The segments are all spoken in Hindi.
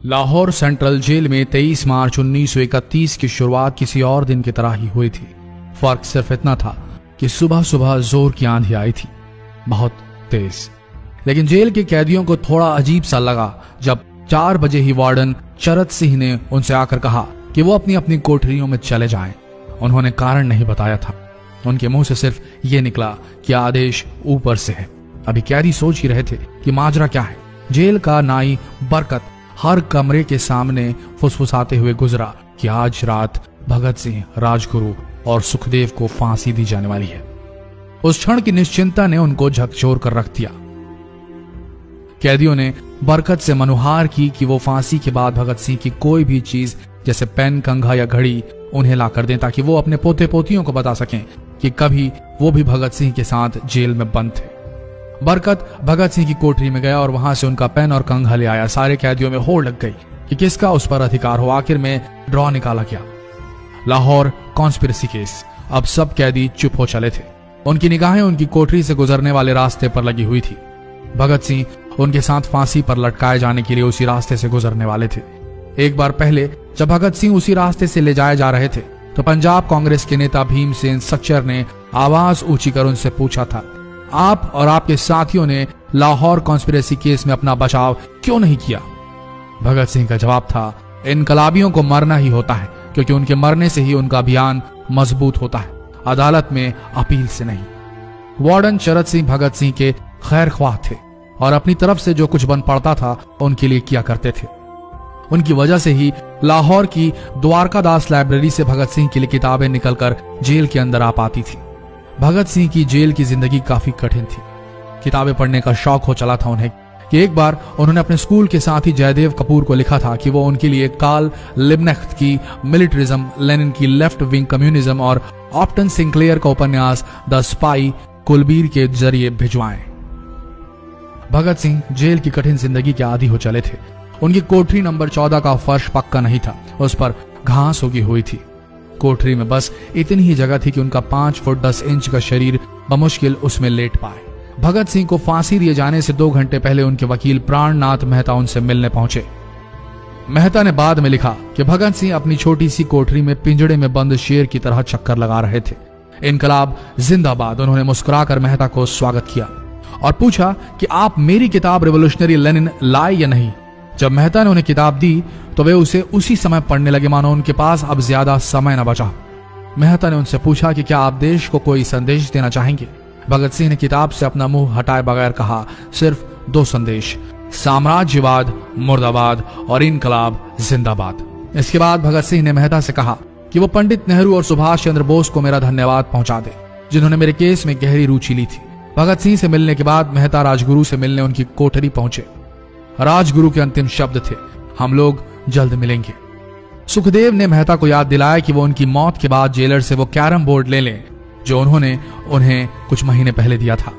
लाहौर सेंट्रल जेल में 23 मार्च 1931 की शुरुआत किसी और दिन की तरह ही हुई थी। फर्क सिर्फ इतना था कि सुबह सुबह जोर की आंधी आई थी, बहुत तेज। लेकिन जेल के कैदियों को थोड़ा अजीब सा लगा जब 4 बजे ही वार्डन चरत सिंह ने उनसे आकर कहा कि वो अपनी अपनी कोठरियों में चले जाएं। उन्होंने कारण नहीं बताया था। उनके मुंह से सिर्फ ये निकला कि आदेश ऊपर से है। अभी कैदी सोच ही रहे थे कि माजरा क्या है। जेल का नाई बरकत हर कमरे के सामने फुसफुसाते हुए गुजरा कि आज रात भगत सिंह, राजगुरु और सुखदेव को फांसी दी जाने वाली है। उस क्षण की निश्चिंता ने उनको झकझोर कर रख दिया। कैदियों ने बरकत से मनुहार की कि वो फांसी के बाद भगत सिंह की कोई भी चीज जैसे पेन, कंघा या घड़ी उन्हें ला कर दें ताकि वो अपने पोते पोतियों को बता सकें कि कभी वो भी भगत सिंह के साथ जेल में बंद थे। बरकत भगत सिंह की कोठरी में गया और वहां से उनका पेन और कंघा ले आया। सारे कैदियों में होड़ लग गई कि किसका उस पर अधिकार हो। आखिर में ड्रॉ निकाला गया, लाहौर कॉन्स्पिरेसी केस। अब सब कैदी चुप हो चले थे। उनकी निगाहें उनकी कोठरी से गुजरने वाले रास्ते पर लगी हुई थी। भगत सिंह उनके साथ फांसी पर लटकाए जाने के लिए उसी रास्ते से गुजरने वाले थे। एक बार पहले जब भगत सिंह उसी रास्ते से ले जाए जा रहे थे तो पंजाब कांग्रेस के नेता भीमसेन सच्चर ने आवाज ऊंची कर उनसे पूछा था, आप और आपके साथियों ने लाहौर कॉन्स्पिरेसी केस में अपना बचाव क्यों नहीं किया? भगत सिंह का जवाब था, इनकलाबियों को मरना ही होता है क्योंकि उनके मरने से ही उनका अभियान मजबूत होता है, अदालत में अपील से नहीं। वार्डन चरत सिंह भगत सिंह के खैर ख्वाह थे और अपनी तरफ से जो कुछ बन पड़ता था उनके लिए किया करते थे। उनकी वजह से ही लाहौर की द्वारकादास लाइब्रेरी से भगत सिंह के लिए किताबें निकलकर जेल के अंदर आ पाती थी। भगत सिंह की जेल की जिंदगी काफी कठिन थी। किताबें पढ़ने का शौक हो चला था उन्हें कि एक बार उन्होंने अपने स्कूल के साथी जयदेव कपूर को लिखा था कि वो उनके लिए कार्ल लिब्कनेcht की मिलिट्रिज्म, लेनिन की लेफ्ट विंग कम्युनिज्म और ऑप्टन सिंक्लेयर का उपन्यास द स्पाई कुलबीर के जरिए भिजवाएं। भगत सिंह जेल की कठिन जिंदगी के आदी हो चले थे। उनकी कोठरी नंबर 14 का फर्श पक्का नहीं था, उस पर घास उगी हुई थी। कोठरी में बस इतनी ही जगह थी कि उनका 5 फुट 10 इंच का शरीर बमुश्किल उसमें लेट पाए। भगत सिंह को फांसी दिए जाने से 2 घंटे पहले उनके वकील प्राणनाथ मेहता उनसे मिलने पहुंचे। मेहता ने बाद में लिखा कि भगत सिंह अपनी छोटी सी कोठरी में पिंजड़े में बंद शेर की तरह चक्कर लगा रहे थे। इनकलाब जिंदाबाद। उन्होंने मुस्कुराकर मेहता को स्वागत किया और पूछा कि आप मेरी किताब रिवोल्यूशनरी लेनिन लाए या नहीं। जब मेहता ने उन्हें किताब दी तो वे उसे उसी समय पढ़ने लगे मानो उनके पास अब ज्यादा समय न बचा। मेहता ने उनसे पूछा कि क्या आप देश को कोई संदेश देना चाहेंगे? भगत सिंह ने किताब से अपना मुंह हटाए बगैर कहा, सिर्फ 2 संदेश, साम्राज्यवाद मुर्दाबाद और इनकलाब जिंदाबाद। इसके बाद भगत सिंह ने मेहता से कहा कि वो पंडित नेहरू और सुभाष चंद्र बोस को मेरा धन्यवाद पहुंचा दे जिन्होंने मेरे केस में गहरी रुचि ली थी। भगत सिंह से मिलने के बाद मेहता राजगुरु से मिलने उनकी कोठरी पहुंचे। राजगुरु के अंतिम शब्द थे, हम लोग जल्द मिलेंगे। सुखदेव ने मेहता को याद दिलाया कि वो उनकी मौत के बाद जेलर से वो कैरम बोर्ड ले लें जो उन्होंने उन्हें कुछ महीने पहले दिया था।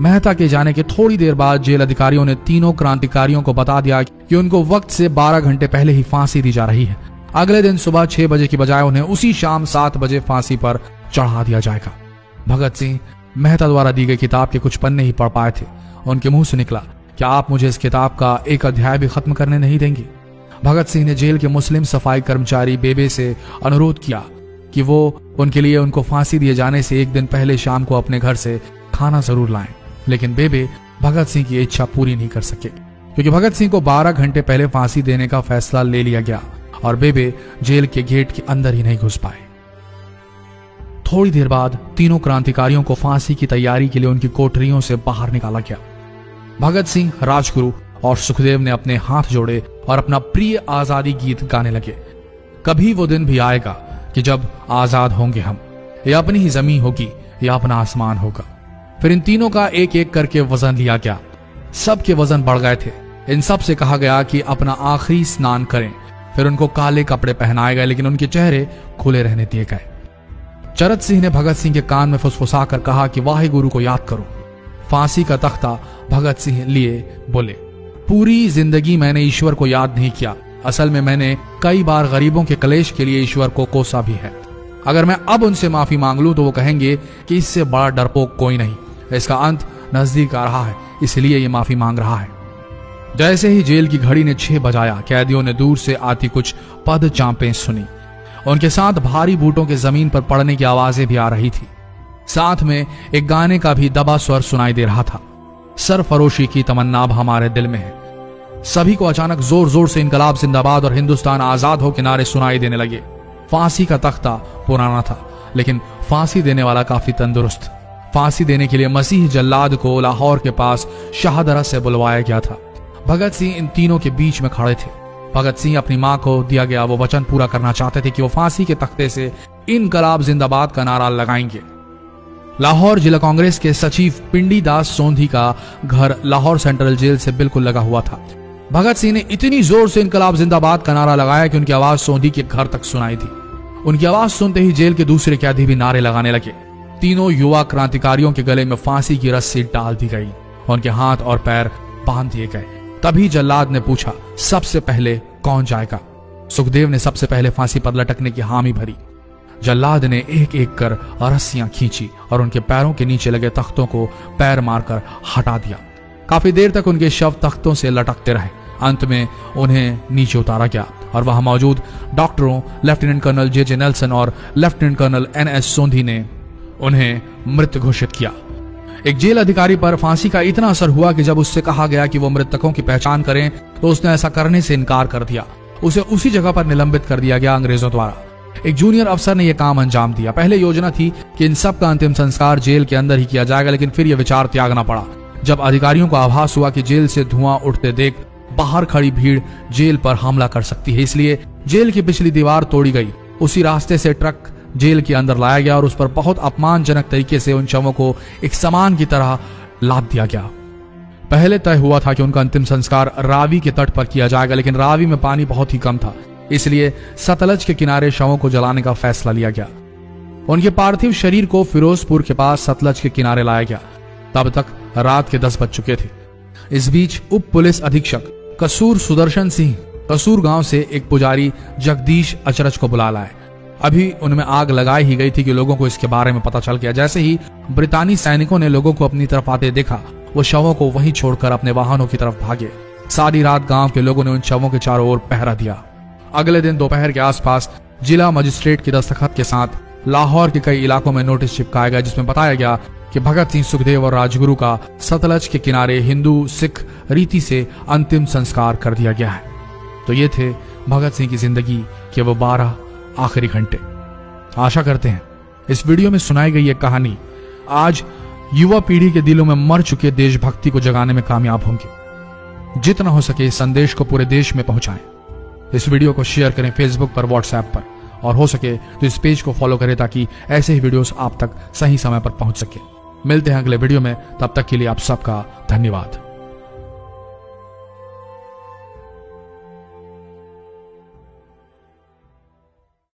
मेहता के जाने के थोड़ी देर बाद जेल अधिकारियों ने तीनों क्रांतिकारियों को बता दिया कि उनको वक्त से 12 घंटे पहले ही फांसी दी जा रही है। अगले दिन सुबह 6 बजे की बजाय उन्हें उसी शाम 7 बजे फांसी पर चढ़ा दिया जाएगा। भगत सिंह मेहता द्वारा दी गई किताब के कुछ पन्ने ही पढ़ पाए थे। उनके मुंह से निकला, क्या आप मुझे इस किताब का एक अध्याय भी खत्म करने नहीं देंगे? भगत सिंह ने जेल के मुस्लिम सफाई कर्मचारी बेबे से अनुरोध किया कि वो उनके लिए उनको फांसी दिए जाने से 1 दिन पहले शाम को अपने घर से खाना जरूर लाएं। लेकिन बेबे भगत सिंह की इच्छा पूरी नहीं कर सके क्योंकि भगत सिंह को 12 घंटे पहले फांसी देने का फैसला ले लिया गया और बेबे जेल के गेट के अंदर ही नहीं घुस पाए। थोड़ी देर बाद तीनों क्रांतिकारियों को फांसी की तैयारी के लिए उनकी कोठरियों से बाहर निकाला गया। भगत सिंह, राजगुरु और सुखदेव ने अपने हाथ जोड़े और अपना प्रिय आजादी गीत गाने लगे। कभी वो दिन भी आएगा कि जब आजाद होंगे हम, या अपनी ही जमीन होगी या अपना आसमान होगा। फिर इन तीनों का एक एक करके वजन लिया गया। सबके वजन बढ़ गए थे। इन सब से कहा गया कि अपना आखिरी स्नान करें। फिर उनको काले कपड़े पहनाए गए लेकिन उनके चेहरे खुले रहने दिए गए। चरत सिंह ने भगत सिंह के कान में फुसफुसा कर कहा कि वाहे गुरु को याद करो। फांसी का तख्ता भगत सिंह लिए बोले, पूरी जिंदगी मैंने ईश्वर को याद नहीं किया। असल में मैंने कई बार गरीबों के कलेश के लिए ईश्वर को कोसा भी है। अगर मैं अब उनसे माफी मांग लूं तो वो कहेंगे कि इससे बड़ा डरपोक कोई नहीं। इसका अंत नजदीक आ रहा है, इसलिए ये माफी मांग रहा है। जैसे ही जेल की घड़ी ने 6 बजाया, कैदियों ने दूर से आती कुछ पद चांपें सुनी। उनके साथ भारी बूटों के जमीन पर पड़ने की आवाजें भी आ रही थी। साथ में एक गाने का भी दबा स्वर सुनाई दे रहा था। सरफरोशी की तमन्ना अब हमारे दिल में है। सभी को अचानक जोर जोर से इनकलाब जिंदाबाद और हिंदुस्तान आजाद हो के नारे सुनाई देने लगे। फांसी का तख्ता पुराना था, लेकिन फांसी देने वाला काफी तंदुरुस्त। फांसी देने के लिए मसीह जल्लाद को लाहौर के पास शाहदरा से बुलवाया गया था। भगत सिंह इन तीनों के बीच में खड़े थे। भगत सिंह अपनी मां को दिया गया वो वचन पूरा करना चाहते थे कि वो फांसी के तख्ते से इनकलाब जिंदाबाद का नारा लगाएंगे। लाहौर जिला कांग्रेस के सचिव पिंडी दास सोंधी का घर लाहौर सेंट्रल जेल से बिल्कुल लगा हुआ था। भगत सिंह ने इतनी जोर से इनकलाब जिंदाबाद का नारा लगाया कि उनकी आवाज सोंधी के घर तक सुनाई दी। उनकी आवाज सुनते ही जेल के दूसरे कैदी भी नारे लगाने लगे। तीनों युवा क्रांतिकारियों के गले में फांसी की रस्सी डाल दी गई, उनके हाथ और पैर बांध दिए गए। तभी जल्लाद ने पूछा, सबसे पहले कौन जाएगा? सुखदेव ने सबसे पहले फांसी पर लटकने की हामी भरी। जल्लाद ने एक एक कर रस्सियां खींची और उनके पैरों के नीचे लगे तख्तों को पैर मारकर हटा दिया। काफी देर तक उनके शव तख्तों से लटकते रहे। अंत में उन्हें नीचे उतारा गया और वहां मौजूद डॉक्टरों लेफ्टिनेंट कर्नल जे नेल्सन और लेफ्टिनेंट कर्नल NS सोंधी ने उन्हें मृत घोषित किया। एक जेल अधिकारी पर फांसी का इतना असर हुआ कि जब उससे कहा गया कि वो मृतकों की पहचान करें तो उसने ऐसा करने से इनकार कर दिया। उसे उसी जगह पर निलंबित कर दिया गया अंग्रेजों द्वारा। एक जूनियर अफसर ने यह काम अंजाम दिया। पहले योजना थी कि इन सब का अंतिम संस्कार जेल के अंदर ही किया जाएगा, लेकिन फिर यह विचार त्यागना पड़ा जब अधिकारियों को आभास हुआ कि जेल से धुआं उठते देख बाहर खड़ी भीड़ जेल पर हमला कर सकती है। इसलिए जेल की पिछली दीवार तोड़ी गई। उसी रास्ते से ट्रक जेल के अंदर लाया गया और उस पर बहुत अपमानजनक तरीके से उन शवों को एक सामान की तरह लाद दिया गया। पहले तय हुआ था कि उनका अंतिम संस्कार रावी के तट पर किया जाएगा, लेकिन रावी में पानी बहुत ही कम था, इसलिए सतलज के किनारे शवों को जलाने का फैसला लिया गया। उनके पार्थिव शरीर को फिरोजपुर के पास सतलज के किनारे लाया गया। तब तक रात के 10 बज चुके थे। इस बीच उप पुलिस अधीक्षक कसूर सुदर्शन सिंह कसूर गांव से एक पुजारी जगदीश अचरज को बुला लाए। अभी उनमें आग लगाई ही गई थी कि लोगों को इसके बारे में पता चल गया। जैसे ही ब्रितानी सैनिकों ने लोगों को अपनी तरफ आते देखा, वो शवों को वहीं छोड़कर अपने वाहनों की तरफ भागे। सारी रात गांव के लोगों ने उन शवों के चारों ओर पहरा दिया। अगले दिन दोपहर के आसपास जिला मजिस्ट्रेट की दस्तखत के साथ लाहौर के कई इलाकों में नोटिस चिपकाया गया, जिसमें बताया गया कि भगत सिंह, सुखदेव और राजगुरु का सतलज के किनारे हिंदू सिख रीति से अंतिम संस्कार कर दिया गया है। तो ये थे भगत सिंह की जिंदगी के वो 12 आखिरी घंटे। आशा करते हैं इस वीडियो में सुनाई गई ये कहानी आज युवा पीढ़ी के दिलों में मर चुके देशभक्ति को जगाने में कामयाब होंगे। जितना हो सके इस संदेश को पूरे देश में पहुंचाएं। इस वीडियो को शेयर करें फेसबुक पर, व्हाट्सएप पर, और हो सके तो इस पेज को फॉलो करें ताकि ऐसे ही वीडियोस आप तक सही समय पर पहुंच सके। मिलते हैं अगले वीडियो में, तब तक के लिए आप सबका धन्यवाद।